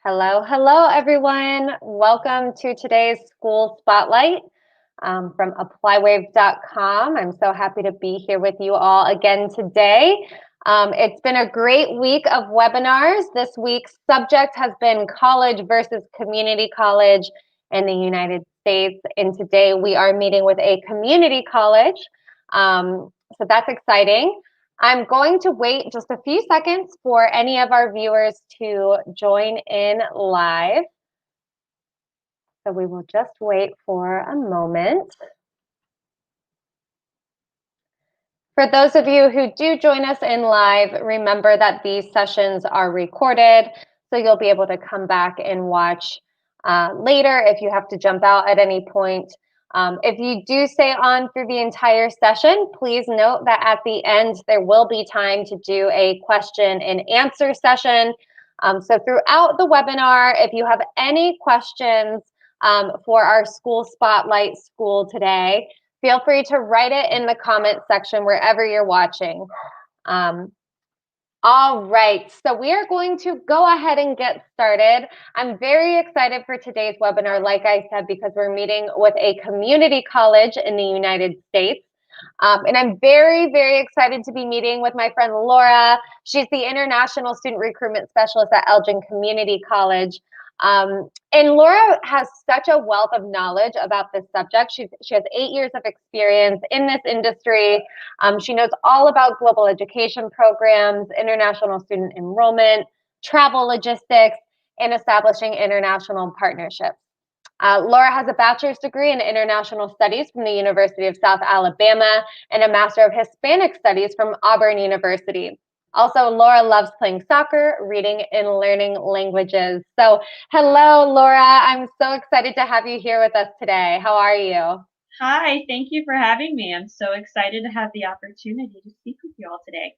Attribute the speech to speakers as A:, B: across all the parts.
A: Hello, hello, everyone. Welcome to today's School Spotlight from applywave.com. I'm so happy to be here with you all again today. It's been a great week of webinars. This week's subject has been college versus community college in the United States. And today we are meeting with a community college. So that's exciting. I'm going to wait just a few seconds for any of our viewers to join in live. So we will just wait for a moment. For those of you who do join us in live, remember that these sessions are recorded, so you'll be able to come back and watch later if you have to jump out at any point. If you do stay on through the entire session, please note that at the end, there will be time to do a question and answer session. So throughout the webinar, if you have any questions for our School Spotlight School today, feel free to write it in the comment section wherever you're watching. All right, so we are going to go ahead and get started. I'm very excited for today's webinar, like I said, because we're meeting with a community college in the United States. And I'm very, very excited to be meeting with my friend Laura. She's the International Student Recruitment Specialist at Elgin Community College. And Laura has such a wealth of knowledge about this subject. She has 8 years of experience in this industry. She knows all about global education programs, international student enrollment, travel logistics, and establishing international partnerships. Laura has a bachelor's degree in international studies from the University of South Alabama and a master of Hispanic studies from Auburn University. Also, Laura loves playing soccer, reading, and learning languages. So, hello, Laura. I'm so excited to have you here with us today. How are you?
B: Hi, thank you for having me. I'm so excited to have the opportunity to speak with you all today.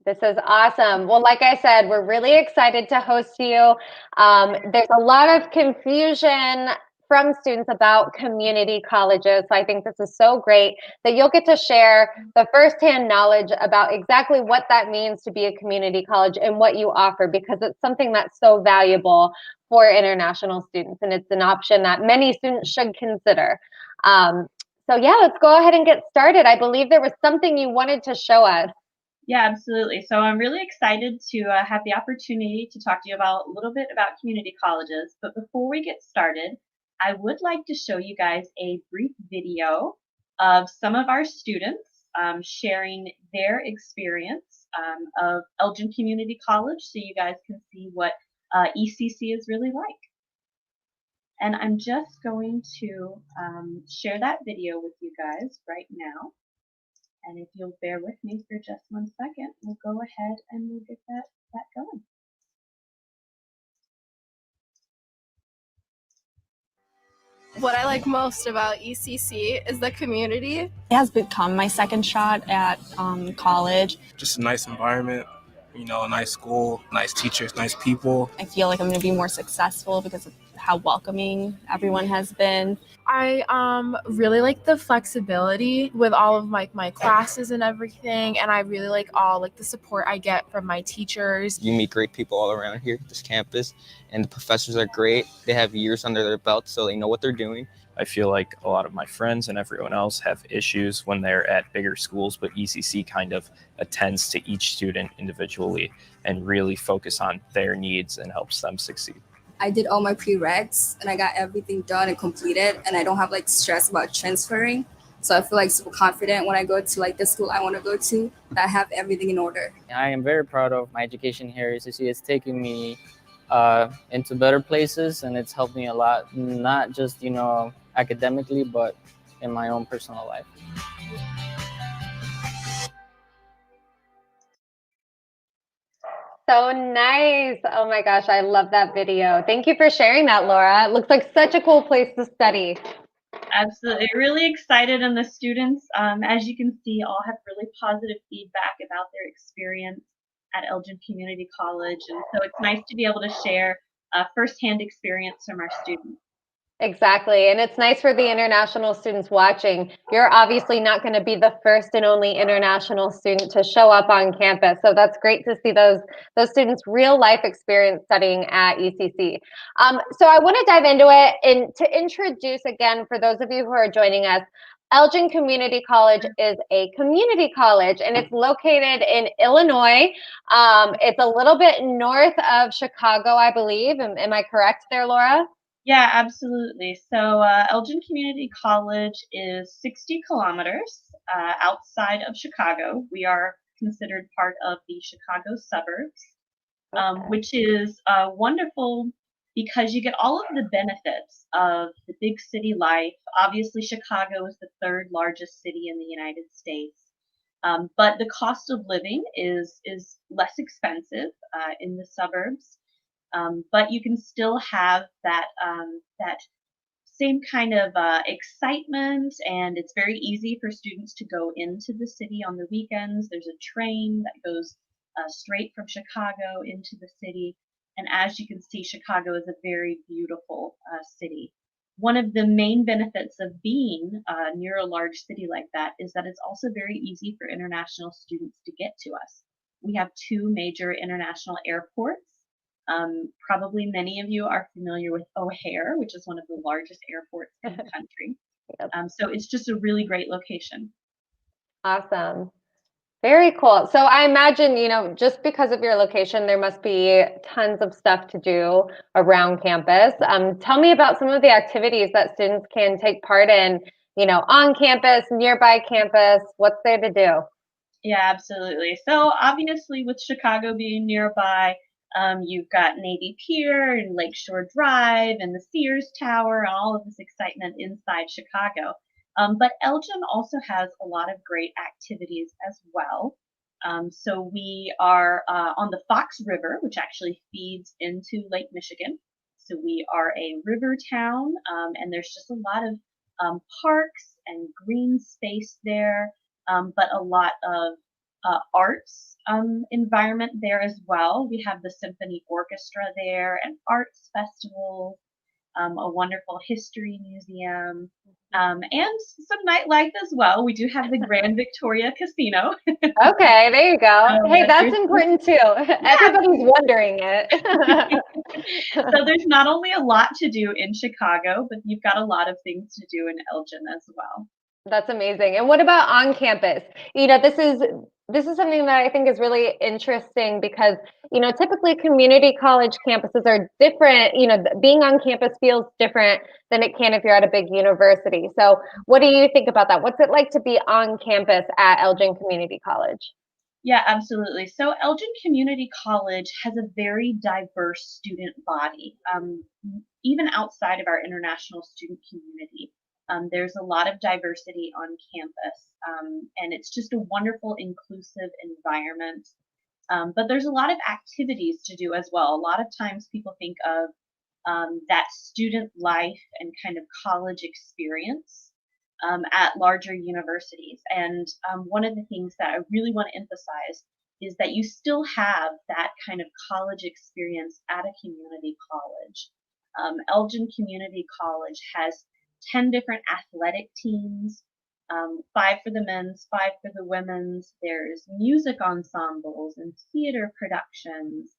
A: This is awesome. Well, like I said, we're really excited to host you. There's a lot of confusion from students about community colleges. So I think this is so great that you'll get to share the firsthand knowledge about exactly what that means to be a community college and what you offer, because it's something that's so valuable for international students. And it's an option that many students should consider. So yeah, let's go ahead and get started. I believe there was something you wanted to show us.
B: Yeah, absolutely. So I'm really excited to have the opportunity to talk to you about a little bit about community colleges. But before we get started, I would like to show you guys a brief video of some of our students sharing their experience of Elgin Community College, so you guys can see what ECC is really like. And I'm just going to share that video with you guys right now. And if you'll bear with me for just 1 second, we'll go ahead and we'll get that going.
C: What I like most about ECC is the community.
D: It has become my second shot at college.
E: Just a nice environment, you know, a nice school, nice teachers, nice people.
D: I feel like I'm going to be more successful because of how welcoming everyone has been.
C: I really like the flexibility with all of my classes and everything, and I really like the support I get from my teachers.
F: You meet great people all around here, this campus, and the professors are great. They have years under their belt, so they know what they're doing.
G: I feel like a lot of my friends and everyone else have issues when they're at bigger schools, but ECC kind of attends to each student individually and really focus on their needs and helps them succeed.
H: I did all my prereqs and I got everything done and completed, and I don't have stress about transferring. So I feel super confident when I go to the school I want to go to, that I have everything in order.
I: I am very proud of my education here. ECC has taken me into better places, and it's helped me a lot, not just academically, but in my own personal life.
A: So nice. Oh my gosh, I love that video. Thank you for sharing that, Laura. It looks like such a cool place to study.
B: Absolutely. Really excited, and the students, as you can see, all have really positive feedback about their experience at Elgin Community College. And so it's nice to be able to share firsthand experience from our students.
A: Exactly. And it's nice for the international students watching. You're obviously not going to be the first and only international student to show up on campus. So that's great to see those students' real life experience studying at ECC. So I want to dive into it and to introduce again, for those of you who are joining us, Elgin Community College is a community college and it's located in Illinois. It's a little bit north of Chicago, I believe. Am I correct there, Laura?
B: Yeah, absolutely. So Elgin Community College is 60 kilometers outside of Chicago. We are considered part of the Chicago suburbs, which is wonderful because you get all of the benefits of the big city life. Obviously, Chicago is the third largest city in the United States. But the cost of living is less expensive in the suburbs. But you can still have that same kind of excitement, and it's very easy for students to go into the city on the weekends. There's a train that goes straight from Chicago into the city, and as you can see, Chicago is a very beautiful city. One of the main benefits of being near a large city like that is that it's also very easy for international students to get to us. We have two major international airports. Probably many of you are familiar with O'Hare, which is one of the largest airports in the country.
A: Yep.
B: So it's just a really great location.
A: Awesome. Very cool. So I imagine, just because of your location, there must be tons of stuff to do around campus. Tell me about some of the activities that students can take part in, on campus, nearby campus. What's there to do?
B: Yeah, absolutely. So obviously with Chicago being nearby, you've got Navy Pier and Lakeshore Drive and the Sears Tower and all of this excitement inside Chicago. But Elgin also has a lot of great activities as well. So we are on the Fox River, which actually feeds into Lake Michigan. So we are a river town, and there's just a lot of parks and green space there, but a lot of arts environment there as well. We have the symphony orchestra there and arts festivals, a wonderful history museum, and some nightlife as well. We do have the Grand Victoria Casino.
A: Okay, there you go. Hey, that's
B: there's-
A: important too. Everybody's wondering it.
B: So there's not only a lot to do in Chicago, but you've got a lot of things to do in Elgin as well.
A: That's amazing. And what about on campus? This is something that I think is really interesting because, typically community college campuses are different. Being on campus feels different than it can if you're at a big university. So what do you think about that? What's it like to be on campus at Elgin Community College?
B: Yeah, absolutely. So Elgin Community College has a very diverse student body, even outside of our international student community. There's a lot of diversity on campus, and it's just a wonderful, inclusive environment. But there's a lot of activities to do as well. A lot of times people think of that student life and kind of college experience at larger universities. And one of the things that I really want to emphasize is that you still have that kind of college experience at a community college. Elgin Community College has 10 different athletic teams, 5 for the men's, 5 for the women's. There's music ensembles and theater productions.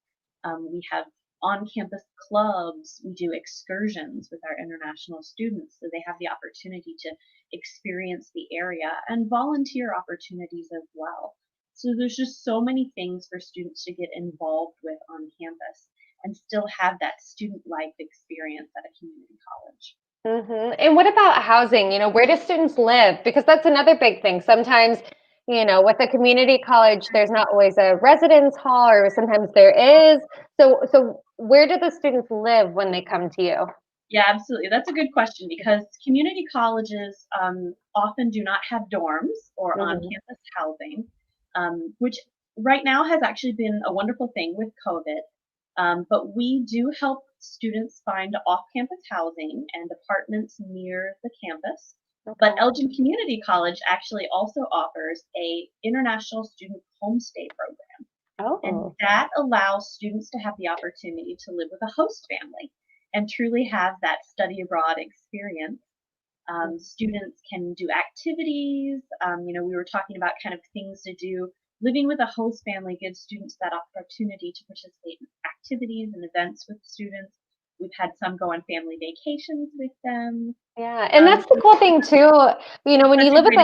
B: We have on-campus clubs. We do excursions with our international students, so they have the opportunity to experience the area, and volunteer opportunities as well. So there's just so many things for students to get involved with on campus and still have that student life experience at a community college.
A: And what about housing? Where do students live? Because that's another big thing. Sometimes, with a community college, there's not always a residence hall, or sometimes there is. So where do the students live when they come to you?
B: Yeah, absolutely. That's a good question because community colleges often do not have dorms or on-campus housing, which right now has actually been a wonderful thing with COVID. But we do help students find off-campus housing and apartments near the campus.
A: Okay.
B: But Elgin Community College actually also offers a international student homestay program.
A: Oh.
B: And that allows students to have the opportunity to live with a host family. and truly have that study abroad experience. Students can do activities. We were talking about kind of things to do. Living with a host family gives students that opportunity to participate in activities and events with students. We've had some go on family vacations with them.
A: Yeah, and that's the cool thing too. When you live with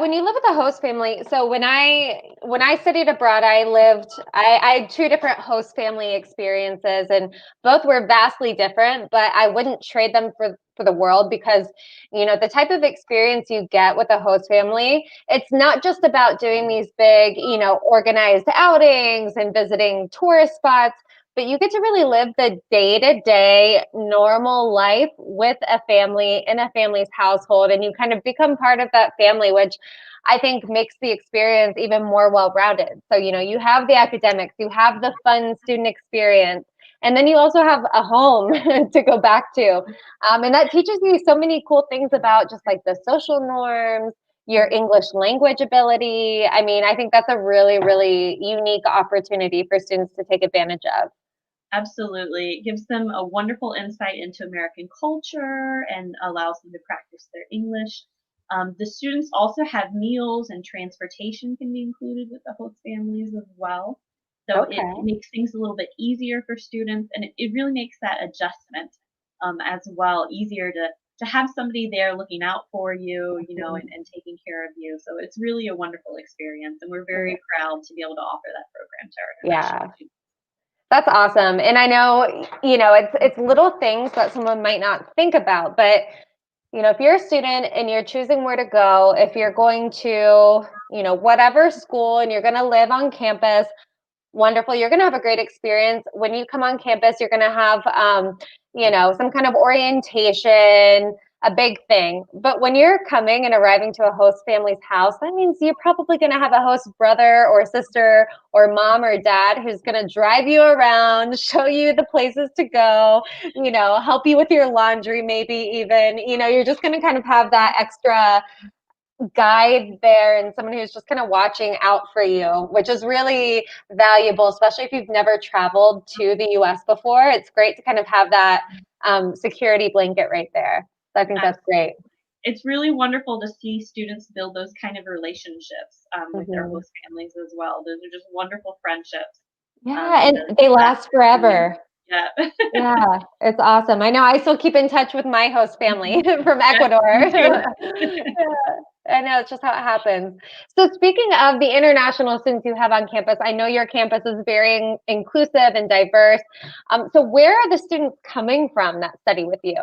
A: when you live with a host family. So when I studied abroad, I had two different host family experiences, and both were vastly different, but I wouldn't trade them for the world, because the type of experience you get with a host family, it's not just about doing these big, organized outings and visiting tourist spots, but you get to really live the day-to-day normal life with a family in a family's household, and you kind of become part of that family, which I think makes the experience even more well-rounded. So, you have the academics, you have the fun student experience, and then you also have a home to go back to. And that teaches you so many cool things about just like the social norms, your English language ability. I mean, I think that's a really, really unique opportunity for students to take advantage of.
B: Absolutely. It gives them a wonderful insight into American culture and allows them to practice their English. The students also have meals, and transportation can be included with the host families as well. So
A: Okay.
B: it makes things a little bit easier for students, and it really makes that adjustment as well easier to have somebody there looking out for you, and taking care of you. So it's really a wonderful experience, and we're very proud to be able to offer that program to our international students.
A: That's awesome. And I know, it's little things that someone might not think about, but if you're a student and you're choosing where to go, if you're going to, whatever school, and you're going to live on campus, wonderful. You're going to have a great experience. When you come on campus, you're going to have, some kind of orientation, a big thing. But when you're coming and arriving to a host family's house, that means you're probably going to have a host brother or sister or mom or dad who's going to drive you around, show you the places to go, help you with your laundry, maybe even, you're just going to kind of have that extra guide there, and someone who's just kind of watching out for you, which is really valuable, especially if you've never traveled to the US before. It's great to kind of have that security blanket right there. So I think that's great.
B: It's really wonderful to see students build those kind of relationships with their host families as well. Those are just wonderful friendships.
A: Yeah, and they last forever.
B: Yeah.
A: Yeah, it's awesome. I know I still keep in touch with my host family from Ecuador. Yeah, I know, it's just how it happens. So speaking of the international students you have on campus, I know your campus is very inclusive and diverse. So where are the students coming from that study with you?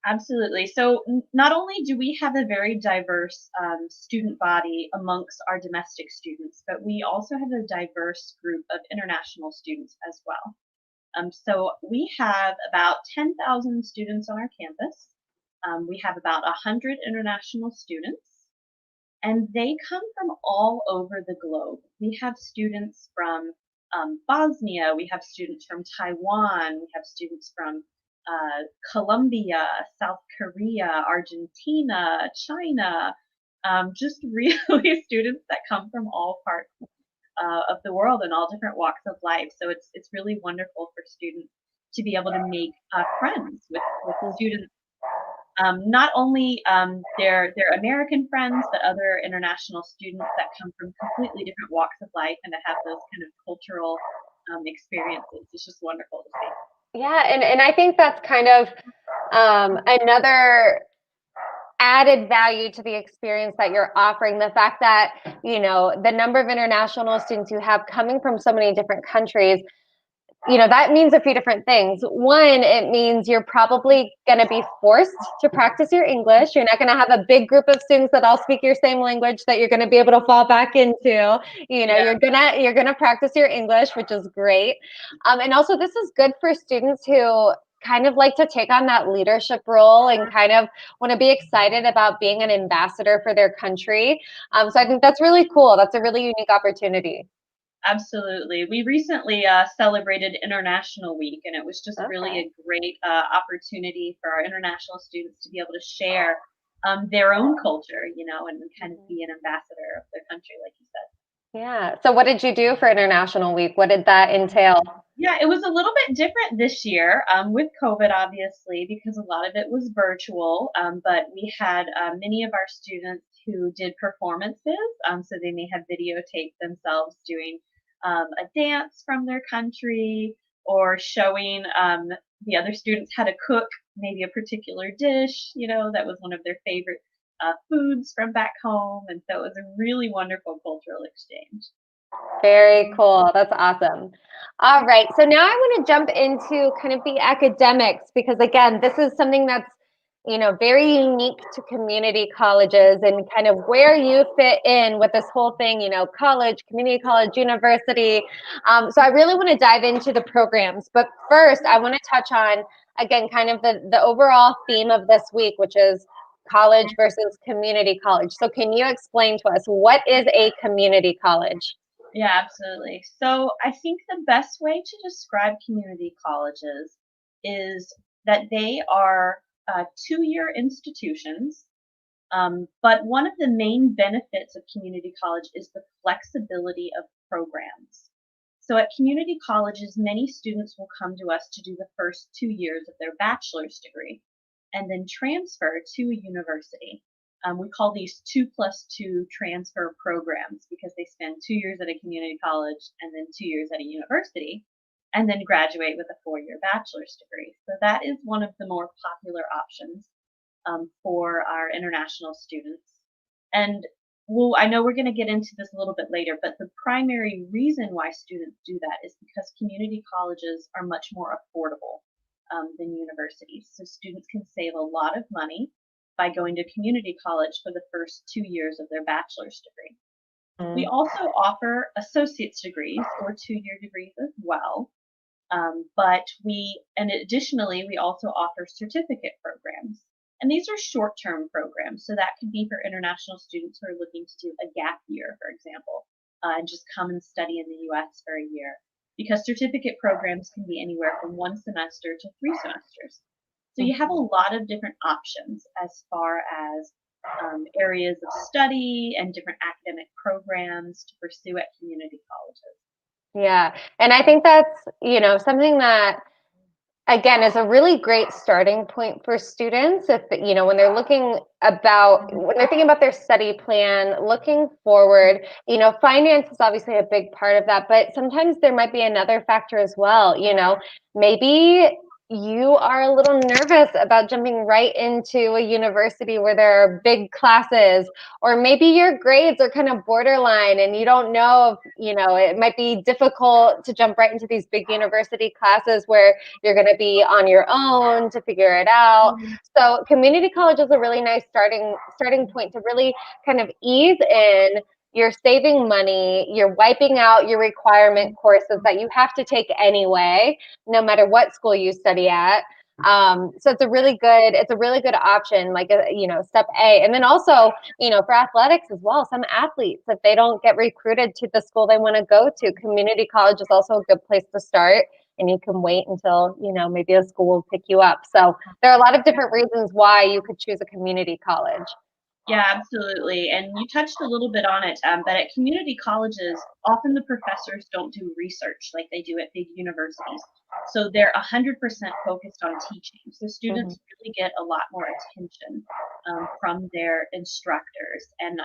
B: Absolutely. So not only do we have a very diverse student body amongst our domestic students, but we also have a diverse group of international students as well. So we have about 10,000 students on our campus. We have about 100 international students, and they come from all over the globe. We have students from Bosnia, we have students from Taiwan, we have students from Colombia, South Korea, Argentina, China, just really students that come from all parts of the world and all different walks of life. So it's really wonderful for students to be able to make friends with students, not only their American friends, but other international students that come from completely different walks of life, and to have those kind of cultural experiences. It's just wonderful to see.
A: Yeah, and I think that's kind of another added value to the experience that you're offering, the fact that the number of international students you have coming from so many different countries, that means a few different things. One, it means you're probably going to be forced to practice your English. You're not going to have a big group of students that all speak your same language that you're going to be able to fall back into. You're gonna practice your English, which is great. And also, this is good for students who kind of like to take on that leadership role and kind of want to be excited about being an ambassador for their country. So I think that's really cool. That's a really unique opportunity.
B: Absolutely. We recently celebrated International Week, and it was just really a great opportunity for our international students to be able to share their own culture, and kind of be an ambassador of their country, like you said.
A: Yeah. So what did you do for International Week? What did that entail?
B: Yeah, it was a little bit different this year with COVID, obviously, because a lot of it was virtual. But we had many of our students who did performances. So they may have videotaped themselves doing a dance from their country or showing the other students how to cook maybe a particular dish, that was one of their favorite foods from back home. And so it was a really wonderful cultural exchange.
A: Very cool. That's awesome. All right. So now I want to jump into kind of the academics because again, this is something that's, very unique to community colleges and kind of where you fit in with this whole thing, college, community college, university. So I really want to dive into the programs. But first, I want to touch on, again, kind of the overall theme of this week, which is college versus community college. So can you explain to us what is a community college?
B: Yeah, absolutely. So I think the best way to describe community colleges is that they are two-year institutions, but one of the main benefits of community college is the flexibility of programs. So at community colleges, many students will come to us to do the first 2 years of their bachelor's degree and then transfer to a university. We call these 2+2 transfer programs because they spend 2 years at a community college and then 2 years at a university and then graduate with a 4-year bachelor's degree. So that is one of the more popular options for our international students. And I know we're going to get into this a little bit later, but the primary reason why students do that is because community colleges are much more affordable than universities. So students can save a lot of money by going to community college for the first 2 years of their bachelor's degree. We also offer associate's degrees or 2-year degrees as well. And additionally, we also offer certificate programs. And these are short-term programs. So that could be for international students who are looking to do a gap year, for example, and just come and study in the US for a year. Because certificate programs can be anywhere from 1 semester to 3 semesters. So you have a lot of different options as far as areas of study and different academic programs to pursue at community colleges.
A: Yeah. And I think that's, something that, again, is a really great starting point for students if, when they're when they're thinking about their study plan, looking forward, finance is obviously a big part of that, but sometimes there might be another factor as well. Maybe you are a little nervous about jumping right into a university where there are big classes, or maybe your grades are kind of borderline and you don't know if, it might be difficult to jump right into these big university classes where you're going to be on your own to figure it out. So community college is a really nice starting point to really kind of ease in. You're saving money, you're wiping out your requirement courses that you have to take anyway, no matter what school you study at. So it's a really good option, like, step A. And then also, for athletics as well, some athletes, if they don't get recruited to the school they want to go to, community college is also a good place to start. And you can wait until, maybe a school will pick you up. So there are a lot of different reasons why you could choose a community college.
B: Yeah, absolutely. And you touched a little bit on it, but at community colleges, often the professors don't do research like they do at big universities. So they're 100% focused on teaching. So students really get a lot more attention from their instructors. And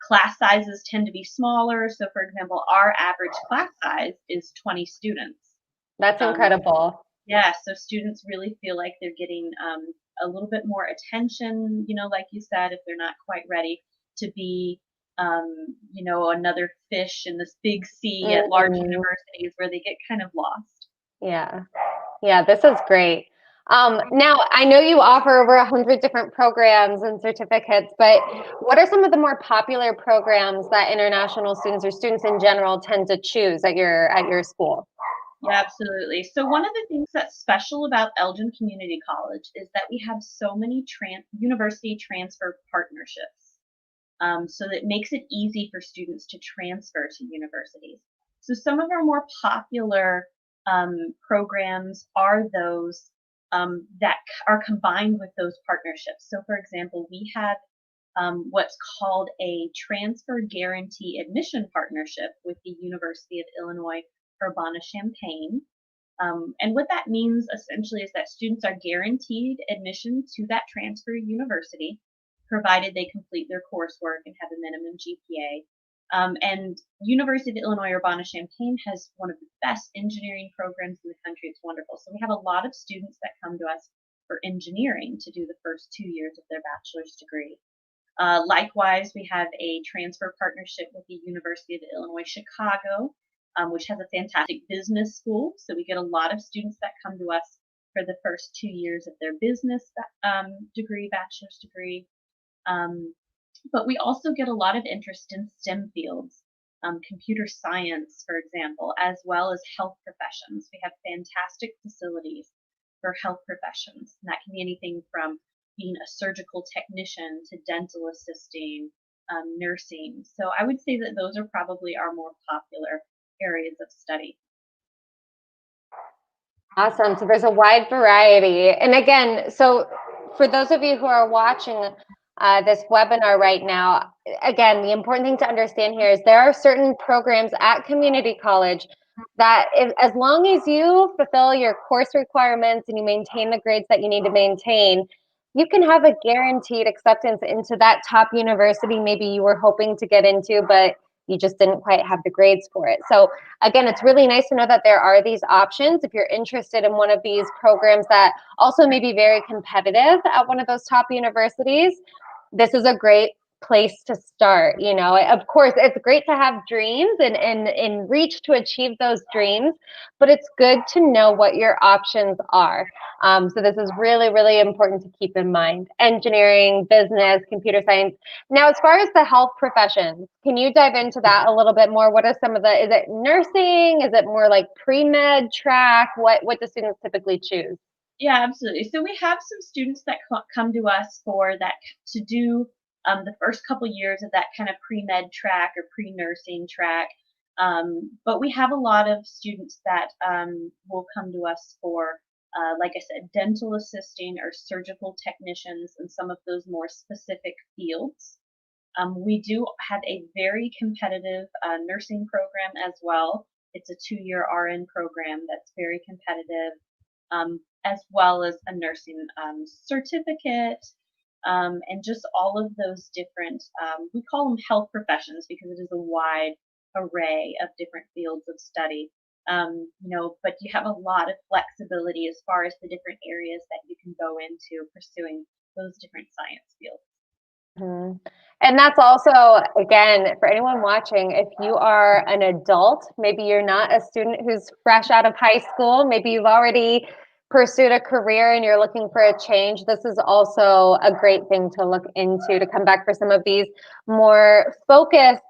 B: class sizes tend to be smaller. So, for example, our average class size is 20 students.
A: That's incredible.
B: Yeah, so students really feel like they're getting a little bit more attention, like you said, if they're not quite ready to be, another fish in this big sea at large universities where they get kind of lost.
A: Yeah. Yeah, this is great. Now, I know you offer over 100 different programs and certificates, but what are some of the more popular programs that international students or students in general tend to choose at your school?
B: Yeah, absolutely. So one of the things that's special about Elgin Community College is that we have so many university transfer partnerships. So that makes it easy for students to transfer to universities. So some of our more popular programs are those that are combined with those partnerships. So for example, we have what's called a transfer guarantee admission partnership with the University of Illinois Urbana-Champaign. And what that means essentially is that students are guaranteed admission to that transfer university, provided they complete their coursework and have a minimum GPA. And University of Illinois Urbana-Champaign has one of the best engineering programs in the country. It's wonderful. So we have a lot of students that come to us for engineering to do the first 2 years of their bachelor's degree. Likewise, we have a transfer partnership with the University of Illinois Chicago, which has a fantastic business school. So we get a lot of students that come to us for the first 2 years of their business degree, bachelor's degree. But we also get a lot of interest in STEM fields, computer science, for example, as well as health professions. We have fantastic facilities for health professions. And that can be anything from being a surgical technician to dental assisting, nursing. So I would say that those are probably our more popular areas of study.
A: Awesome. So there's a wide variety. And again, so for those of you who are watching this webinar right now, again, the important thing to understand here is there are certain programs at community college that as long as you fulfill your course requirements and you maintain the grades that you need to maintain, you can have a guaranteed acceptance into that top university maybe you were hoping to get into, but you just didn't quite have the grades for it. So again, it's really nice to know that there are these options if you're interested in one of these programs that also may be very competitive at one of those top universities. This is a great place to start. You know, of course, it's great to have dreams and reach to achieve those dreams, but it's good to know what your options are. So this is really, really important to keep in mind. Engineering, business, computer science. Now, as far as the health professions, can you dive into that a little bit more? What are some of the, is it nursing? Is it more like pre-med track? What do students typically choose?
B: Yeah, absolutely. So we have some students that come to us for that to do the first couple years of that kind of pre-med track or pre-nursing track. But we have a lot of students that will come to us for, like I said, dental assisting or surgical technicians and some of those more specific fields. We do have a very competitive nursing program as well. It's a 2-year RN program that's very competitive, as well as a nursing certificate. And just all of those different, we call them health professions because it is a wide array of different fields of study. You know, but you have a lot of flexibility as far as the different areas that you can go into pursuing those different science fields.
A: Mm-hmm. And that's also, again, for anyone watching, if you are an adult, maybe you're not a student who's fresh out of high school, maybe you've already pursued a career and you're looking for a change, this is also a great thing to look into, to come back for some of these more focused,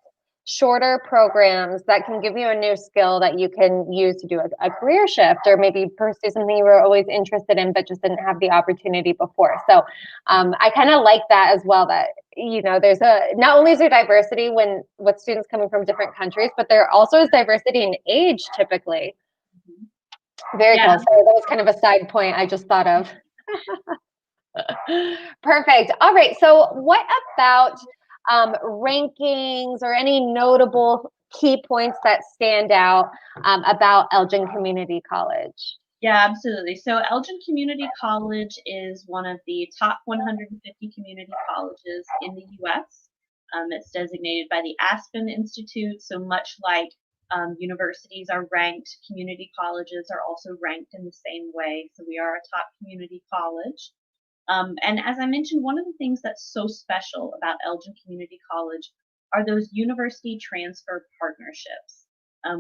A: shorter programs that can give you a new skill that you can use to do a career shift or maybe pursue something you were always interested in but just didn't have the opportunity before. So I kind of like that as well, that, you know, there's not only is there diversity with students coming from different countries, but there also is diversity in age typically. Very cool. Sorry, that was kind of a side point I just thought of. Perfect. All right. So what about rankings or any notable key points that stand out about Elgin Community College?
B: Yeah, absolutely. So Elgin Community College is one of the top 150 community colleges in the U.S. It's designated by the Aspen Institute. So much like universities are ranked, community colleges are also ranked in the same way. So we are a top community college. And as I mentioned, one of the things that's so special about Elgin Community College are those university transfer partnerships.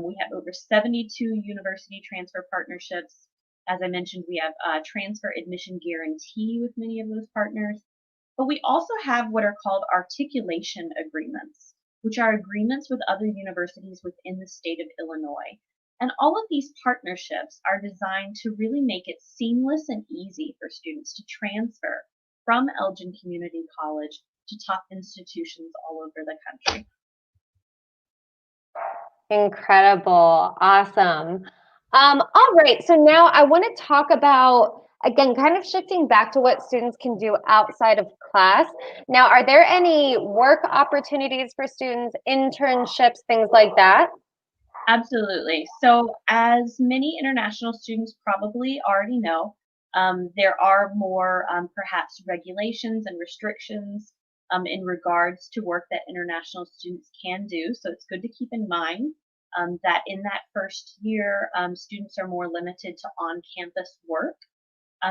B: We have over 72 university transfer partnerships. As I mentioned, we have a transfer admission guarantee with many of those partners. But we also have what are called articulation agreements, which are agreements with other universities within the state of Illinois. And all of these partnerships are designed to really make it seamless and easy for students to transfer from Elgin Community College to top institutions all over the country.
A: Incredible. Awesome. All right. So now I want to talk about, again, kind of shifting back to what students can do outside of class. Now, are there any work opportunities for students, internships, things like that?
B: Absolutely. So, as many international students probably already know, there are more perhaps regulations and restrictions in regards to work that international students can do. So, it's good to keep in mind that in that first year, students are more limited to on campus work.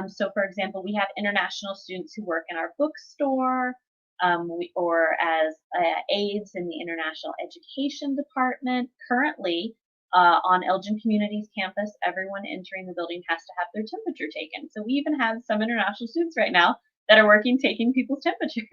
B: So, for example, we have international students who work in our bookstore or as aides in the international education department. Currently, on Elgin Community's campus, everyone entering the building has to have their temperature taken. So we even have some international students right now that are working taking people's temperatures.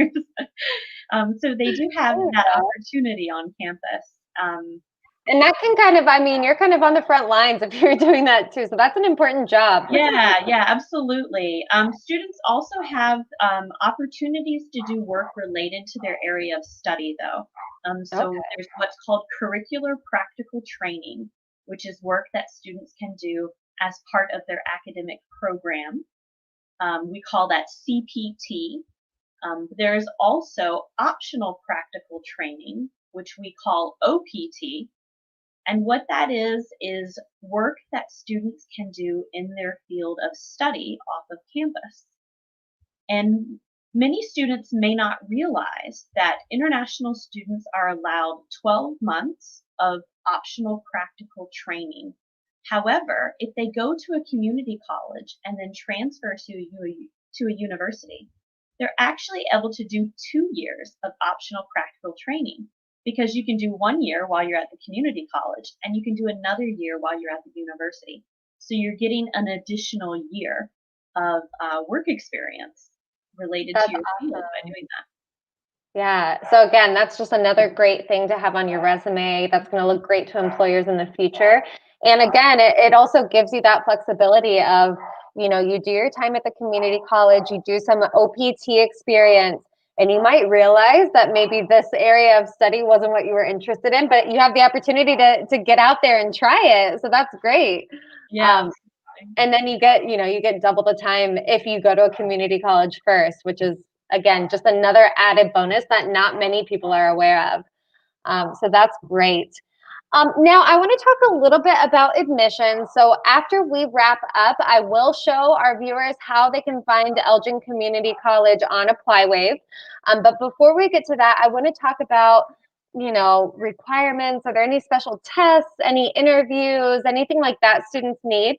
B: So they do have that opportunity on campus.
A: And that can kind of, I mean, you're kind of on the front lines if you're doing that too. So that's an important job.
B: Yeah, absolutely. Students also have opportunities to do work related to their area of study, though. So there's what's called curricular practical training, which is work that students can do as part of their academic program. We call that CPT. There's also optional practical training, which we call OPT. And what that is work that students can do in their field of study off of campus. And many students may not realize that international students are allowed 12 months of optional practical training. However, if they go to a community college and then transfer to a university, they're actually able to do 2 years of optional practical training, because you can do 1 year while you're at the community college and you can do another year while you're at the university. So you're getting an additional year of work experience related to your field by doing that.
A: Yeah. So again, that's just another great thing to have on your resume. That's going to look great to employers in the future. And again, it also gives you that flexibility of, you know, you do your time at the community college, you do some OPT experience, and you might realize that maybe this area of study wasn't what you were interested in, but you have the opportunity to get out there and try it. So that's great.
B: Yeah.
A: And then you get double the time if you go to a community college first, which is, again, just another added bonus that not many people are aware of. So that's great. Now, I want to talk a little bit about admissions. So after we wrap up, I will show our viewers how they can find Elgin Community College on applywave. But before we get to that, I want to talk about, you know, requirements. Are there any special tests, any interviews, anything like that students need?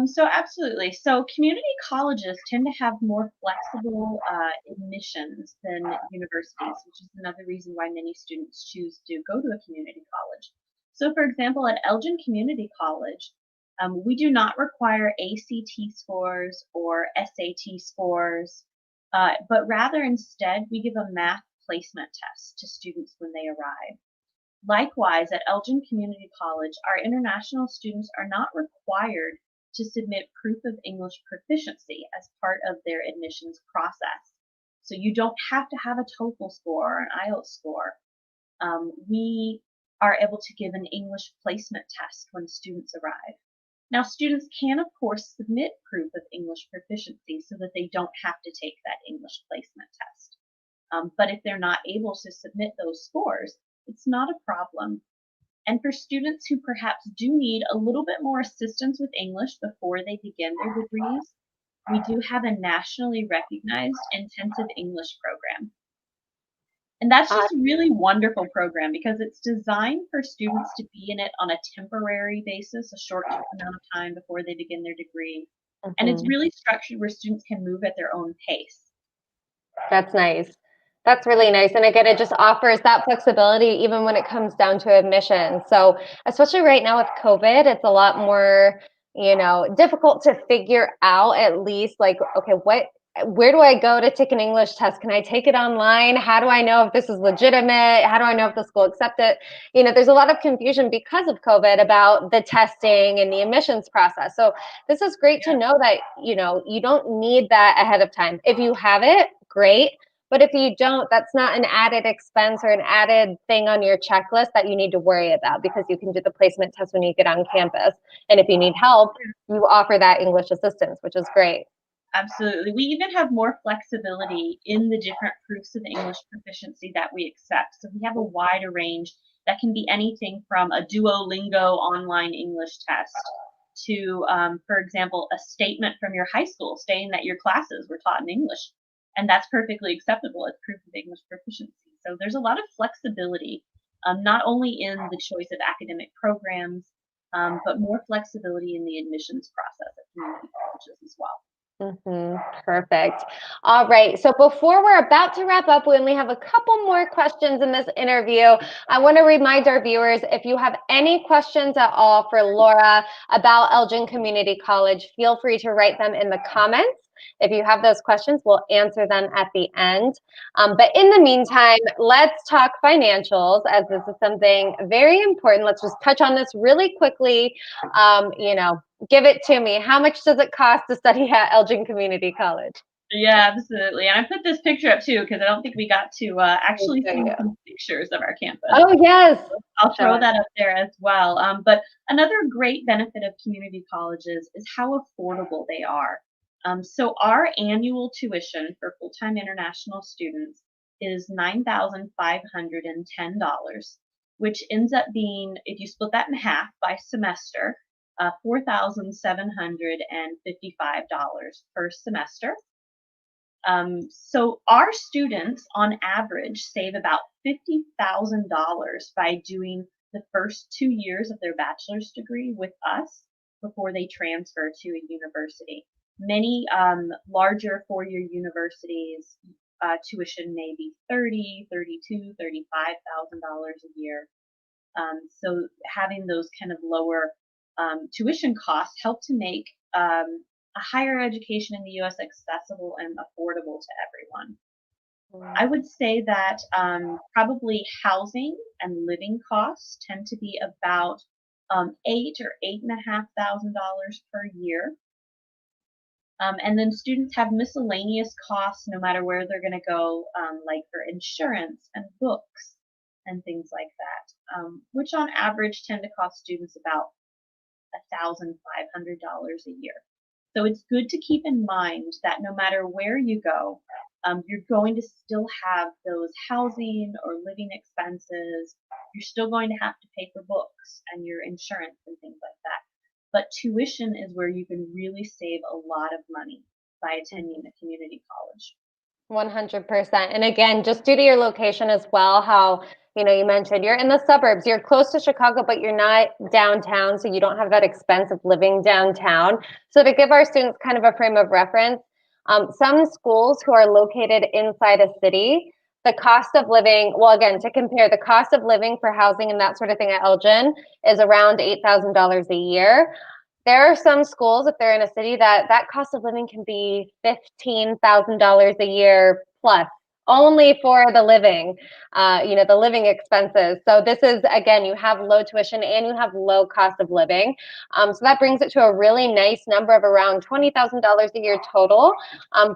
B: So absolutely. So community colleges tend to have more flexible admissions than universities, which is another reason why many students choose to go to a community college. So for example, at Elgin Community College, we do not require ACT scores or SAT scores, but rather instead we give a math placement test to students when they arrive. Likewise, at Elgin Community College, our international students are not required to submit proof of English proficiency as part of their admissions process. So you don't have to have a TOEFL score or an IELTS score. We are able to give an English placement test when students arrive. Now, students can, of course, submit proof of English proficiency so that they don't have to take that English placement test. But if they're not able to submit those scores, it's not a problem. And for students who perhaps do need a little bit more assistance with English before they begin their degrees, we do have a nationally recognized intensive English program. And that's just a really wonderful program because it's designed for students to be in it on a temporary basis, a short amount of time before they begin their degree. And it's really structured where students can move at their own pace.
A: That's nice. That's really nice. And again, it just offers that flexibility even when it comes down to admission. So especially right now with COVID, it's a lot more, you know, difficult to figure out at least like, okay, where do I go to take an English test? Can I take it online? How do I know if this is legitimate? How do I know if the school accepts it? You know, there's a lot of confusion because of COVID about the testing and the admissions process. So this is great to know that, you know, you don't need that ahead of time. If you have it, great. But if you don't, that's not an added expense or an added thing on your checklist that you need to worry about because you can do the placement test when you get on campus. And if you need help, you offer that English assistance, which is great.
B: Absolutely. We even have more flexibility in the different proofs of English proficiency that we accept. So we have a wider range that can be anything from a Duolingo online English test to, for example, a statement from your high school stating that your classes were taught in English. And that's perfectly acceptable as proof of English proficiency. So there's a lot of flexibility, not only in the choice of academic programs, but more flexibility in the admissions process at community colleges as well.
A: Perfect. All right. So before we're about to wrap up, we only have a couple more questions in this interview. I want to remind our viewers, if you have any questions at all for Laura about Elgin Community College, feel free to write them in the comments. If you have those questions, we'll answer them at the end. But in the meantime, let's talk financials, as this is something very important. Let's just touch on this really quickly. Give it to me. How much does it cost to study at Elgin Community College?
B: Yeah, absolutely. And I put this picture up too because I don't think we got to actually see some pictures of our campus.
A: Oh, yes.
B: I'll throw that up there as well. But another great benefit of community colleges is how affordable they are. So our annual tuition for full-time international students is $9,510, which ends up being, if you split that in half by semester, $4,755 per semester. So our students, on average, save about $50,000 by doing the first 2 years of their bachelor's degree with us before they transfer to a university. Many larger four-year universities, tuition may be $30,000, $32,000, $35,000 a year. So having those kind of lower tuition costs help to make a higher education in the U.S. accessible and affordable to everyone. I would say that probably housing and living costs tend to be about $8,000 or $8,500 per year. And then students have miscellaneous costs no matter where they're going to go, like for insurance and books and things like that, which on average tend to cost students about $1,500 a year. So it's good to keep in mind that no matter where you go, you're going to still have those housing or living expenses. You're still going to have to pay for books and your insurance and things like that. But tuition is where you can really save a lot of money by attending a community college.
A: 100%. And again, just due to your location as well, how you mentioned you're in the suburbs, you're close to Chicago, but you're not downtown, so you don't have that expense of living downtown. So to give our students kind of a frame of reference, some schools who are located inside a city, the cost of living, well, again, to compare, the cost of living for housing and that sort of thing at Elgin is around $8,000 a year. There are some schools, if they're in a city, that cost of living can be $15,000 a year plus, only for the living, the living expenses. So this is, again, you have low tuition and you have low cost of living. So that brings it to a really nice number of around $20,000 a year total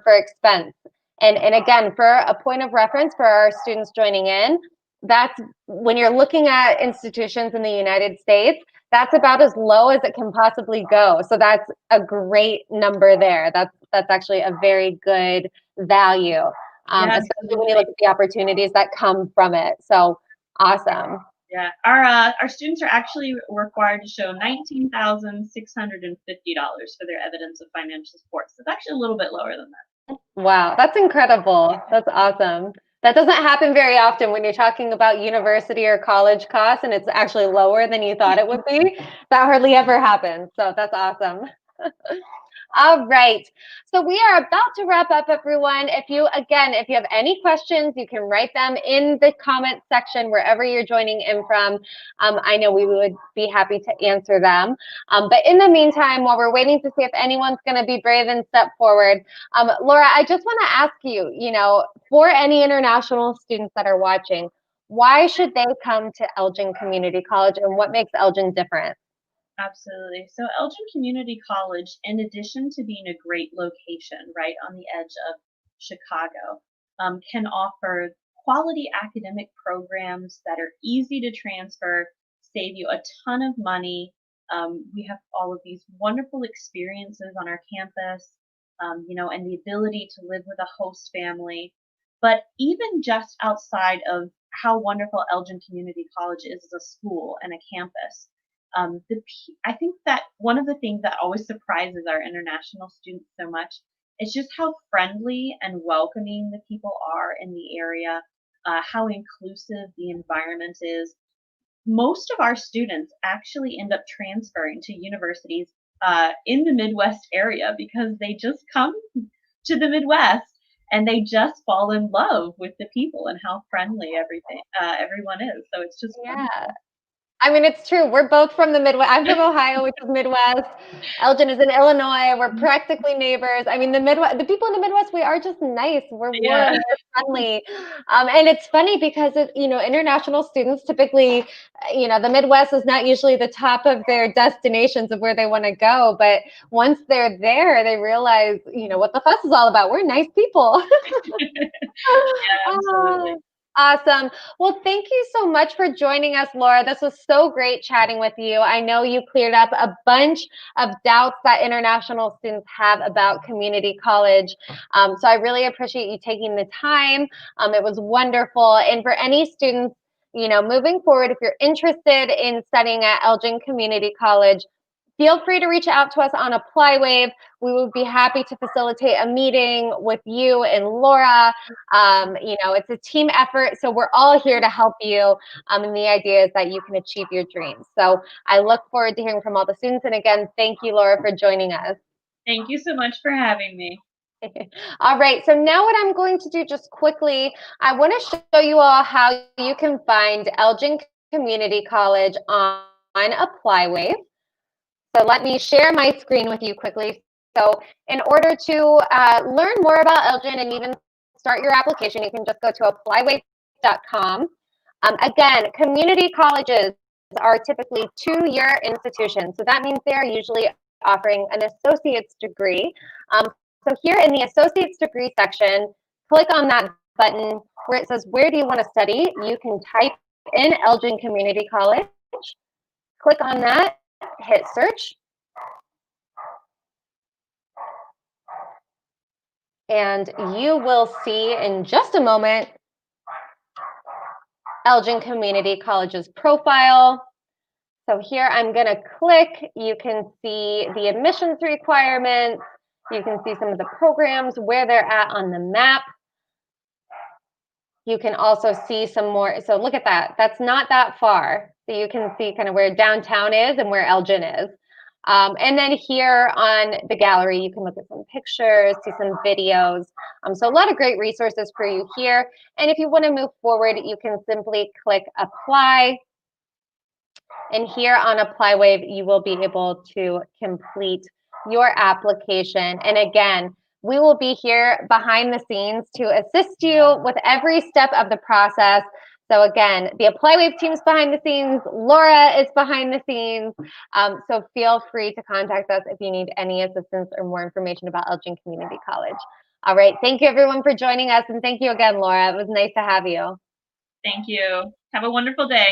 A: for expense. And again, for a point of reference for our students joining in, that's when you're looking at institutions in the United States, that's about as low as it can possibly go. So that's a great number there. That's actually a very good value, especially when you look at the opportunities that come from it. So awesome.
B: Yeah, our students are actually required to show $19,650 for their evidence of financial support. So it's actually a little bit lower than that.
A: Wow, that's incredible. That's awesome. That doesn't happen very often when you're talking about university or college costs and it's actually lower than you thought it would be. That hardly ever happens. So that's awesome. All right. So we are about to wrap up, everyone. If you have any questions, you can write them in the comment section wherever you're joining in from. I know we would be happy to answer them. But in the meantime, while we're waiting to see if anyone's going to be brave and step forward, Laura, I just want to ask you, for any international students that are watching, why should they come to Elgin Community College and what makes Elgin different?
B: Absolutely. So Elgin Community College, in addition to being a great location right on the edge of Chicago, can offer quality academic programs that are easy to transfer, save you a ton of money. We have all of these wonderful experiences on our campus. and the ability to live with a host family. But even just outside of how wonderful Elgin Community College is as a school and a campus, I think that one of the things that always surprises our international students so much is just how friendly and welcoming the people are in the area, how inclusive the environment is. Most of our students actually end up transferring to universities in the Midwest area because they just come to the Midwest and they just fall in love with the people and how friendly everyone is. So it's just wonderful.
A: I mean, it's true. We're both from the Midwest. I'm from Ohio, which is Midwest. Elgin is in Illinois. We're practically neighbors. I mean, the people in the Midwest, we are just nice. We're warm, we're friendly. And it's funny because, international students typically, the Midwest is not usually the top of their destinations of where they want to go. But once they're there, they realize, what the fuss is all about. We're nice people.
B: Absolutely.
A: Awesome. Well, thank you so much for joining us, Laura. This was so great chatting with you. I know you cleared up a bunch of doubts that international students have about community college. So I really appreciate you taking the time. It was wonderful. And for any students, moving forward, if you're interested in studying at Elgin Community College, feel free to reach out to us on applywave. We would be happy to facilitate a meeting with you and Laura. It's a team effort, so we're all here to help you. And the idea is that you can achieve your dreams. So I look forward to hearing from all the students. And again, thank you, Laura, for joining us.
B: Thank you so much for having me.
A: All right, so now what I'm going to do just quickly, I want to show you all how you can find Elgin Community College on applywave. So let me share my screen with you quickly. So in order to learn more about Elgin and even start your application, you can just go to applywave.com. Again, community colleges are typically 2-year institutions. So that means they're usually offering an associate's degree. So here in the associate's degree section, click on that button where it says, where do you want to study? You can type in Elgin Community College, click on that, hit search. And you will see in just a moment Elgin Community College's profile. So here I'm going to click. You can see the admissions requirements. You can see some of the programs, where they're at on the map. You can also see some more. So look at that. That's not that far. So you can see kind of where downtown is and where Elgin is. And then here on the gallery, you can look at some pictures, see some videos. So a lot of great resources for you here. And if you want to move forward, you can simply click apply. And here on applywave, you will be able to complete your application. And again, we will be here behind the scenes to assist you with every step of the process. So again, the applywave team is behind the scenes. Laura is behind the scenes. So feel free to contact us if you need any assistance or more information about Elgin Community College. All right. Thank you, everyone, for joining us. And thank you again, Laura. It was nice to have you.
B: Thank you. Have a wonderful day.